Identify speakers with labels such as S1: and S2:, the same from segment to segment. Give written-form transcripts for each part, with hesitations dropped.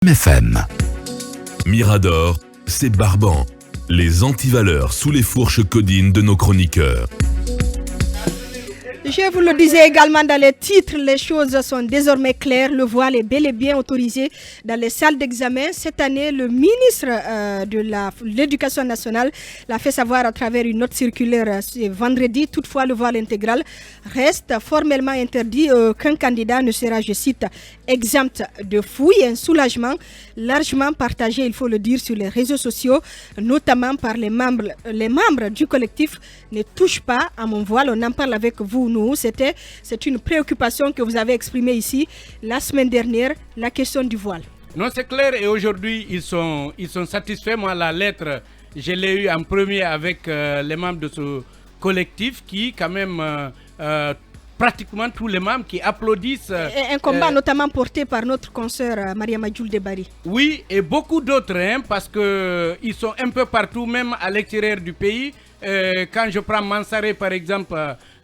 S1: FM.
S2: Mirador, c'est barbant. Les antivaleurs sous les fourches codines de nos chroniqueurs.
S3: Je vous le disais également dans les titres, les choses sont désormais claires. Le voile est bel et bien autorisé dans les salles d'examen. Cette année, le ministre de l'Éducation nationale l'a fait savoir à travers une note circulaire ce vendredi. Toutefois, le voile intégral reste formellement interdit. Qu'un candidat ne sera, je cite, exempt de fouilles. Un soulagement largement partagé, il faut le dire, sur les réseaux sociaux, notamment par les membres du collectif Ne touche pas à mon voile. On en parle avec vous, nous. C'est une préoccupation que vous avez exprimée ici la semaine dernière, la question du voile.
S4: Non, c'est clair, et aujourd'hui, ils sont satisfaits. Moi, la lettre, je l'ai eue en premier avec les membres de ce collectif qui, quand même, pratiquement tous les membres qui applaudissent.
S3: Un combat notamment porté par notre consoeur Mariama Djoul Debari.
S4: Oui, et beaucoup d'autres, parce qu'ils sont un peu partout, même à l'extérieur du pays. Quand je prends Mansaré, par exemple,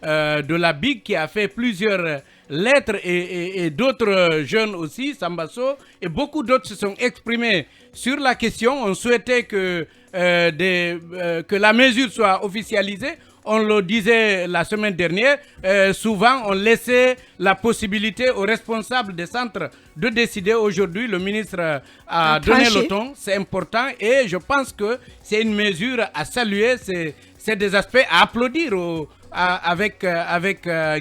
S4: de la BIG, qui a fait plusieurs lettres, et d'autres jeunes aussi, Sambasso, et beaucoup d'autres se sont exprimés sur la question. On souhaitait que la mesure soit officialisée. On le disait la semaine dernière, souvent on laissait la possibilité aux responsables des centres de décider. Aujourd'hui, le ministre a donné le ton, c'est important, et je pense que c'est une mesure à saluer, c'est des aspects à applaudir avec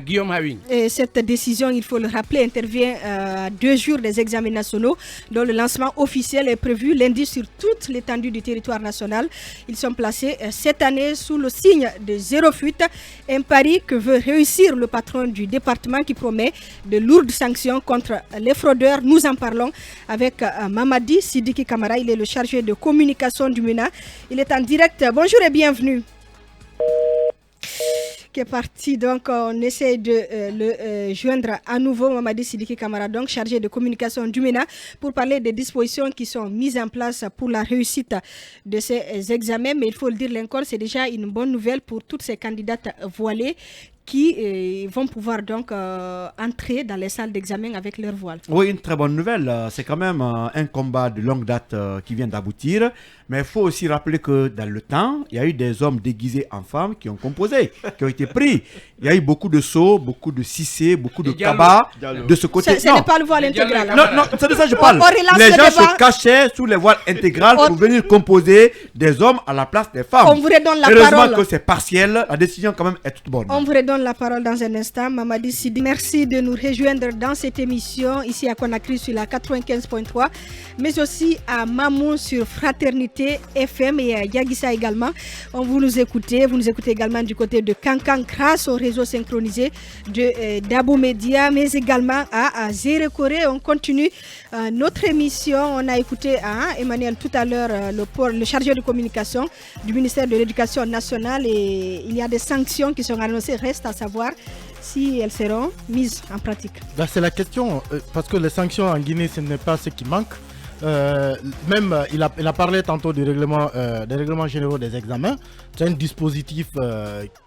S4: Guillaume Hawing.
S3: Et cette décision, il faut le rappeler, intervient à 2 jours des examens nationaux, dont le lancement officiel est prévu lundi sur toute l'étendue du territoire national. Ils sont placés cette année sous le signe de zéro fuite, un pari que veut réussir le patron du département qui promet de lourdes sanctions contre les fraudeurs. Nous en parlons avec Mamadi Sidiki Kamara, il est le chargé de communication du MENA. Il est en direct. Bonjour et bienvenue. Qui est parti, donc on essaie de le joindre à nouveau. Mamadi Sidiki Kamara, donc chargé de communication du MENA, pour parler des dispositions qui sont mises en place pour la réussite de ces examens. Mais il faut le dire, l'encore, c'est déjà une bonne nouvelle pour toutes ces candidates voilées qui vont pouvoir donc entrer dans les salles d'examen avec leur voile.
S5: Oui, une très bonne nouvelle. C'est quand même un combat de longue date qui vient d'aboutir. Mais il faut aussi rappeler que dans le temps, il y a eu des hommes déguisés en femmes qui ont composé, qui ont été pris. Il y a eu beaucoup de sauts, beaucoup de cissés, beaucoup de cabas de ce côté.
S3: Ce n'est pas le voile intégral.
S5: Non, c'est de ça que je parle. Les gens se cachaient sous les voiles intégrales pour venir composer des hommes à la place des femmes.
S3: On vous redonne la
S5: Heureusement
S3: parole.
S5: que c'est partiel. La décision quand même est toute bonne.
S3: On vous redonne la parole dans un instant. Mamadi Sidi, merci de nous rejoindre dans cette émission ici à Conakry sur la 95.3, mais aussi à Mamou sur Fraternité FM et à Yagissa également. Vous nous écoutez également du côté de Kankan grâce au réseau synchronisé de Dabo Média, mais également à Zérekoré. On continue notre émission. On a écouté Emmanuel tout à l'heure, le chargé de communication du ministère de l'Éducation nationale, et il y a des sanctions qui sont annoncées. Reste à savoir si elles seront mises en pratique.
S6: Là, c'est la question, parce que les sanctions en Guinée, ce n'est pas ce qui manque. Il a parlé tantôt des règlements généraux des examens. C'est un dispositif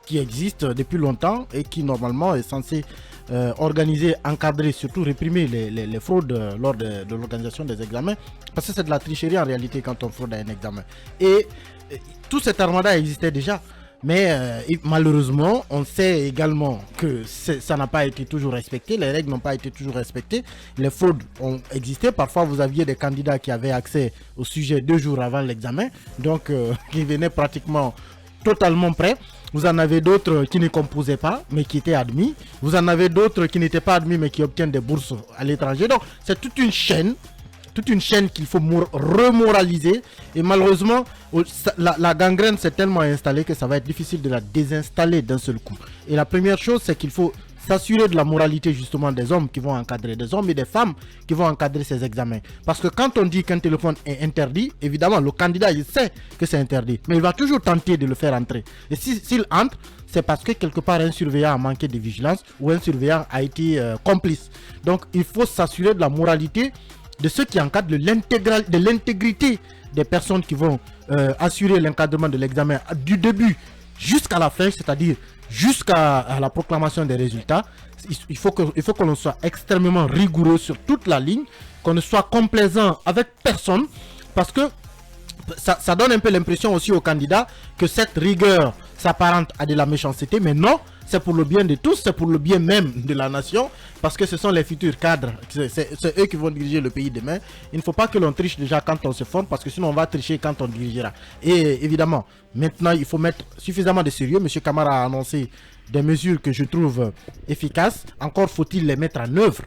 S6: qui existe depuis longtemps et qui normalement est censé organiser, encadrer, surtout réprimer les fraudes lors de l'organisation des examens, parce que c'est de la tricherie en réalité quand on fraude à un examen. Et tout cet armada existait déjà. Mais malheureusement, on sait également que ça n'a pas été toujours respecté, les règles n'ont pas été toujours respectées, les fraudes ont existé. Parfois, vous aviez des candidats qui avaient accès au sujet 2 jours avant l'examen, donc qui venaient pratiquement totalement prêts. Vous en avez d'autres qui ne composaient pas, mais qui étaient admis. Vous en avez d'autres qui n'étaient pas admis, mais qui obtiennent des bourses à l'étranger. Donc, c'est toute une chaîne qu'il faut remoraliser, et malheureusement la gangrène s'est tellement installée que ça va être difficile de la désinstaller d'un seul coup. Et la première chose, c'est qu'il faut s'assurer de la moralité justement des hommes qui vont encadrer, des hommes et des femmes qui vont encadrer ces examens. Parce que quand on dit qu'un téléphone est interdit, évidemment le candidat il sait que c'est interdit, mais il va toujours tenter de le faire entrer. Et s'il entre, c'est parce que quelque part un surveillant a manqué de vigilance ou un surveillant a été complice. Donc il faut s'assurer de la moralité de ceux qui encadrent, de l'intégrité des personnes qui vont assurer l'encadrement de l'examen du début jusqu'à la fin, c'est-à-dire jusqu'à la proclamation des résultats. Il faut que l'on soit extrêmement rigoureux sur toute la ligne, qu'on ne soit complaisant avec personne, parce que ça donne un peu l'impression aussi aux candidats que cette rigueur s'apparente à de la méchanceté, mais non, c'est pour le bien de tous, c'est pour le bien même de la nation, parce que ce sont les futurs cadres, c'est eux qui vont diriger le pays demain. Il ne faut pas que l'on triche déjà quand on se forme, parce que sinon on va tricher quand on dirigera. Et évidemment, maintenant il faut mettre suffisamment de sérieux. M. Camara a annoncé des mesures que je trouve efficaces. Encore faut-il les mettre en œuvre.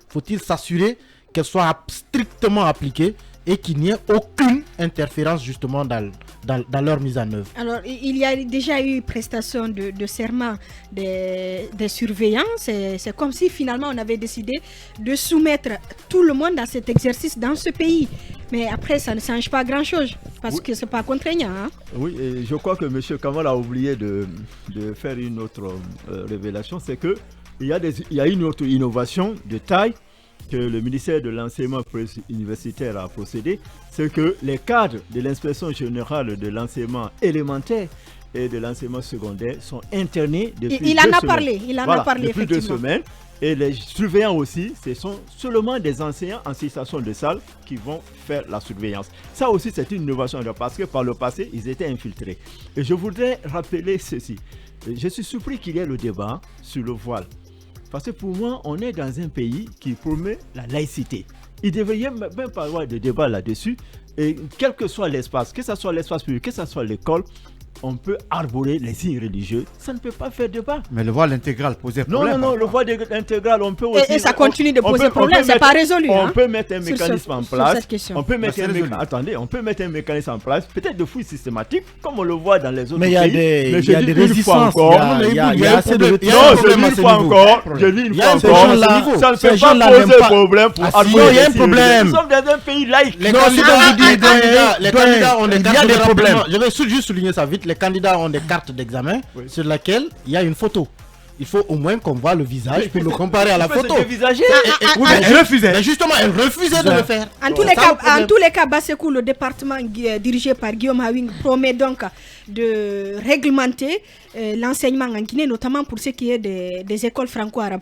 S6: Faut-il s'assurer qu'elles soient strictement appliquées et qu'il n'y ait aucune interférence justement dans leur mise en œuvre.
S3: Alors, il y a déjà eu prestation de serment des surveillants. C'est comme si finalement on avait décidé de soumettre tout le monde à cet exercice dans ce pays. Mais après, ça ne change pas grand-chose parce que ce n'est pas contraignant. Hein?
S1: Oui, et je crois que M. Kamal a oublié de faire une autre révélation, c'est qu'il y a une autre innovation de taille que le ministère de l'enseignement universitaire a procédé, c'est que les cadres de l'inspection générale de l'enseignement élémentaire et de l'enseignement secondaire sont internés depuis 2 semaines.
S3: Il en a parlé
S1: depuis 2 semaines. Et les surveillants aussi, ce sont seulement des enseignants en situation de salle qui vont faire la surveillance. Ça aussi, c'est une innovation parce que par le passé, ils étaient infiltrés. Et je voudrais rappeler ceci. Je suis surpris qu'il y ait le débat sur le voile. Parce que pour moi, on est dans un pays qui promeut la laïcité. Il ne devrait même pas avoir de débat là-dessus. Et quel que soit l'espace, que ce soit l'espace public, que ce soit l'école, on peut arborer les signes religieux. Ça ne peut pas faire débat.
S5: Mais le voile intégral posait problème.
S1: Non, le voile intégral, on peut aussi...
S3: Et ça continue de poser problème, c'est pas résolu.
S1: On peut mettre un mécanisme en place.
S3: On
S1: peut mettre un mécanisme en place, peut-être de fouilles systématiques, comme on le voit dans les autres pays.
S6: Mais il y a des résistances.
S1: Il y a assez de... Non, je dis une fois encore, ça ne peut pas poser problème pour arborer les signes religieux. Nous sommes dans un pays laïque.
S6: Les candidats ont des cartes de problème. Je vais juste souligner ça vite. Les candidats ont des cartes d'examen sur laquelle il y a une photo. Il faut au moins qu'on voit le visage pour le comparer à la photo.
S5: Elle refusait.
S6: Mais justement, elle refusait de le faire.
S3: En tous les cas, Bassekou, le département dirigé par Guillaume Hawing, promet donc de réglementer l'enseignement en Guinée, notamment pour ce qui est des écoles franco-arabes.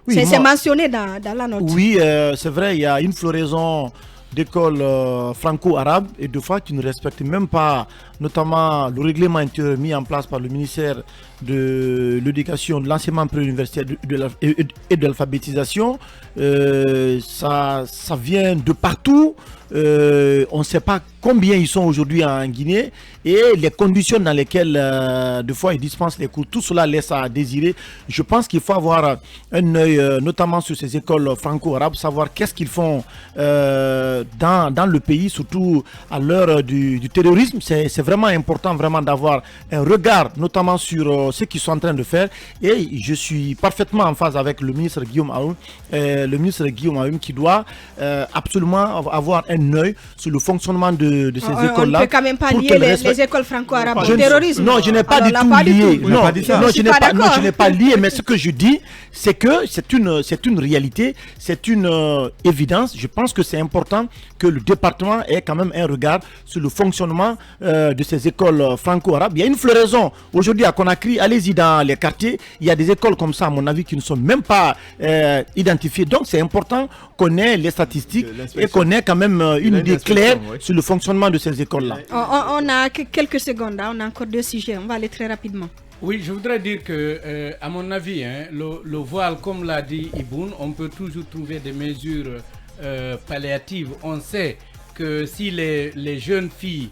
S3: Oui, c'est mentionné dans la note.
S6: Oui, c'est vrai, il y a une floraison d'écoles franco-arabes et de fois qui ne respectent même pas notamment le règlement intérieur mis en place par le ministère de l'éducation, de l'enseignement préuniversitaire et de l'alphabétisation. Ça vient de partout. On ne sait pas combien ils sont aujourd'hui en Guinée et les conditions dans lesquelles de fois ils dispensent les cours, tout cela laisse à désirer. Je pense qu'il faut avoir un œil notamment sur ces écoles franco-arabes, savoir qu'est-ce qu'ils font dans le pays, surtout à l'heure du terrorisme. C'est vraiment important vraiment d'avoir un regard notamment sur ce qu'ils sont en train de faire et je suis parfaitement en phase avec le ministre Guillaume Aoun, qui doit absolument avoir un œil sur le fonctionnement de ces écoles-là.
S3: On ne peut quand même pas lier les écoles franco-arabes au terrorisme.
S6: Non, je n'ai pas du tout lié. Non, je n'ai pas lié, mais ce que je dis, c'est que c'est une réalité, c'est une évidence. Je pense que c'est important que le département ait quand même un regard sur le fonctionnement de ces écoles franco-arabes. Il y a une floraison aujourd'hui à Conakry, allez-y dans les quartiers, il y a des écoles comme ça, à mon avis, qui ne sont même pas identifiées. Donc c'est important qu'on ait les statistiques et qu'on ait quand même une idée claire sur le fonctionnement de ces écoles-là.
S3: On a quelques secondes, on a encore 2 sujets, on va aller très rapidement.
S4: Oui, je voudrais dire que, à mon avis, le voile, comme l'a dit Iboun, on peut toujours trouver des mesures palliatives. On sait que si les jeunes filles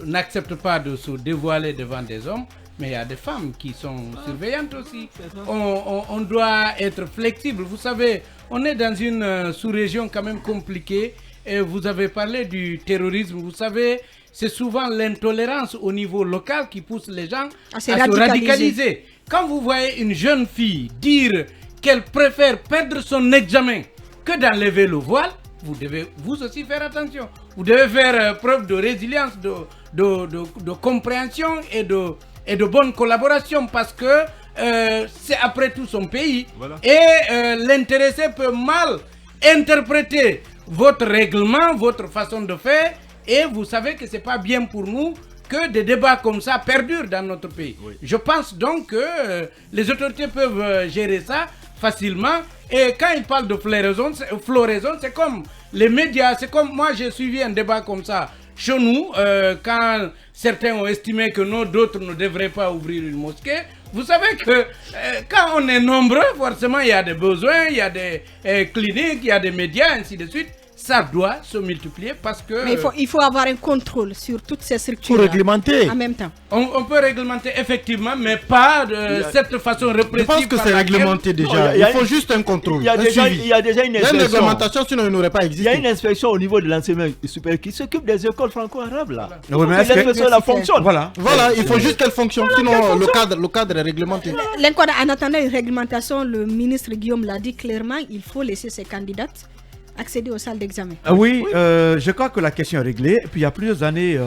S4: n'acceptent pas de se dévoiler devant des hommes, mais il y a des femmes qui sont surveillantes aussi. On doit être flexible. Vous savez, on est dans une sous-région quand même compliquée. Et vous avez parlé du terrorisme. Vous savez, c'est souvent l'intolérance au niveau local qui pousse les gens à se radicaliser. Quand vous voyez une jeune fille dire qu'elle préfère perdre son examen que d'enlever le voile, vous devez vous aussi faire attention. Vous devez faire preuve de résilience, de compréhension et de bonne collaboration parce que c'est après tout son pays. Voilà. Et l'intéressé peut mal interpréter votre règlement, votre façon de faire et vous savez que c'est pas bien pour nous que des débats comme ça perdurent dans notre pays. Je pense donc que les autorités peuvent gérer ça facilement. Et quand ils parlent de floraison, c'est comme les médias, c'est comme moi j'ai suivi un débat comme ça chez nous, quand certains ont estimé que d'autres ne devraient pas ouvrir une mosquée. Vous savez que quand on est nombreux, forcément il y a des besoins, il y a des cliniques, il y a des médias, ainsi de suite. Ça doit se multiplier parce que...
S3: Mais il faut avoir un contrôle sur toutes ces structures.
S6: Pour réglementer.
S3: En même temps.
S4: On peut réglementer effectivement, mais pas de cette façon répressive.
S6: Je pense que c'est réglementé déjà.
S1: Non,
S6: il faut juste un contrôle.
S1: Il y a déjà une inspection.
S6: Réglementation, sinon il n'aurait pas
S1: Il y
S6: existé.
S1: a une inspection au niveau de l'enseignement supérieur qui s'occupe des écoles franco-arabes là.
S5: Oui, mais est-ce que-
S1: L'inspection là fonctionne.
S5: Voilà.
S6: Voilà, il faut juste qu'elle fonctionne. Sinon, le cadre est réglementé.
S3: En attendant une réglementation, le ministre Guillaume l'a dit clairement, il faut laisser ces candidates accéder aux salles d'examen.
S5: Oui, je crois que la question est réglée. Et puis il y a plusieurs années,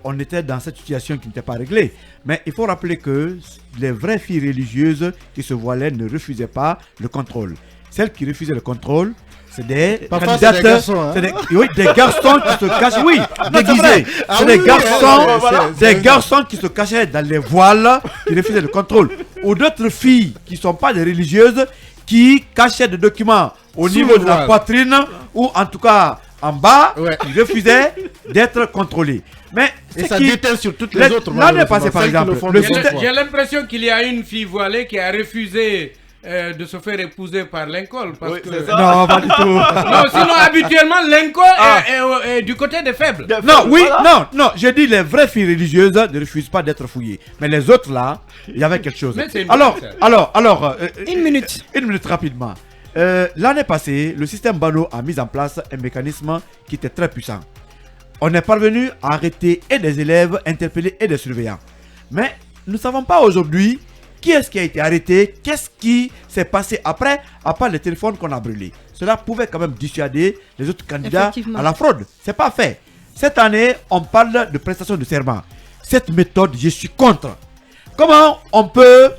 S5: on était dans cette situation qui n'était pas réglée. Mais il faut rappeler que les vraies filles religieuses qui se voilaient ne refusaient pas le contrôle. Celles qui refusaient le contrôle, c'est des
S6: Parfois,
S5: candidates,
S6: c'est des garçons, hein.
S5: oui, des garçons qui se cachent, oui, déguisés.
S6: vrai.
S5: C'est
S6: Ah
S5: des
S6: oui,
S5: garçons,
S6: c'est-
S5: des garçons qui se cachaient dans les voiles, qui refusaient le contrôle. Ou d'autres filles qui ne sont pas des religieuses, qui cachaient des documents au
S6: Sous
S5: niveau
S6: le
S5: de la
S6: voile.
S5: poitrine, ou en tout cas en bas,
S6: Ouais.
S5: qui refusaient d'être contrôlés. Mais
S6: Et
S5: ce
S6: ça
S5: qui-
S6: déteint sur toutes les autres.
S5: L'année passée, par
S6: celles qui
S5: exemple,
S6: le font
S5: le
S6: de bonne
S5: système-
S6: foi.
S4: J'ai l'impression qu'il y a une fille voilée qui a refusé de se faire épouser par Lincoln. Parce
S1: Oui,
S4: que...
S1: c'est ça.
S5: Non, pas du tout.
S4: Non, sinon habituellement Lincoln est du côté des faibles.
S5: Non, oui,
S1: Voilà.
S5: non, j'ai dit les vraies filles religieuses ne refusent pas d'être fouillées. Mais les autres là, il y avait quelque chose.
S4: Mais c'est une
S5: Alors,
S4: blague,
S3: Une minute.
S5: une minute rapidement. L'année passée, le système Bano a mis en place un mécanisme qui était très puissant. On est parvenu à arrêter et des élèves interpellés et des surveillants. Mais nous ne savons pas aujourd'hui qui est-ce qui a été arrêté, qu'est-ce qui s'est passé après, à part les téléphones qu'on a brûlés. Cela pouvait quand même dissuader les autres candidats
S3: Effectivement.
S5: à la fraude. C'est pas fait. Cette année, on parle de prestation de serment. Cette méthode, je suis contre. Comment on peut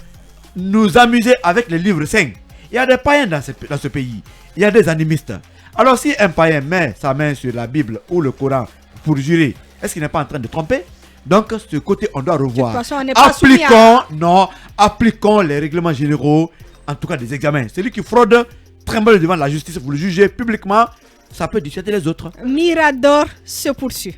S5: nous amuser avec les livres saints? Il y a des païens dans ce pays. Il y a des animistes. Alors si un païen met sa main sur la Bible ou le Coran pour jurer, est-ce qu'il n'est pas en train de tromper? Donc ce côté, on doit revoir.
S3: De toute façon, on n'est pas soumis à-
S5: Appliquons les règlements généraux, en tout cas des examens. Celui qui fraude, tremble devant la justice, vous le jugez publiquement, ça peut dissuader les autres.
S3: Mirador se poursuit.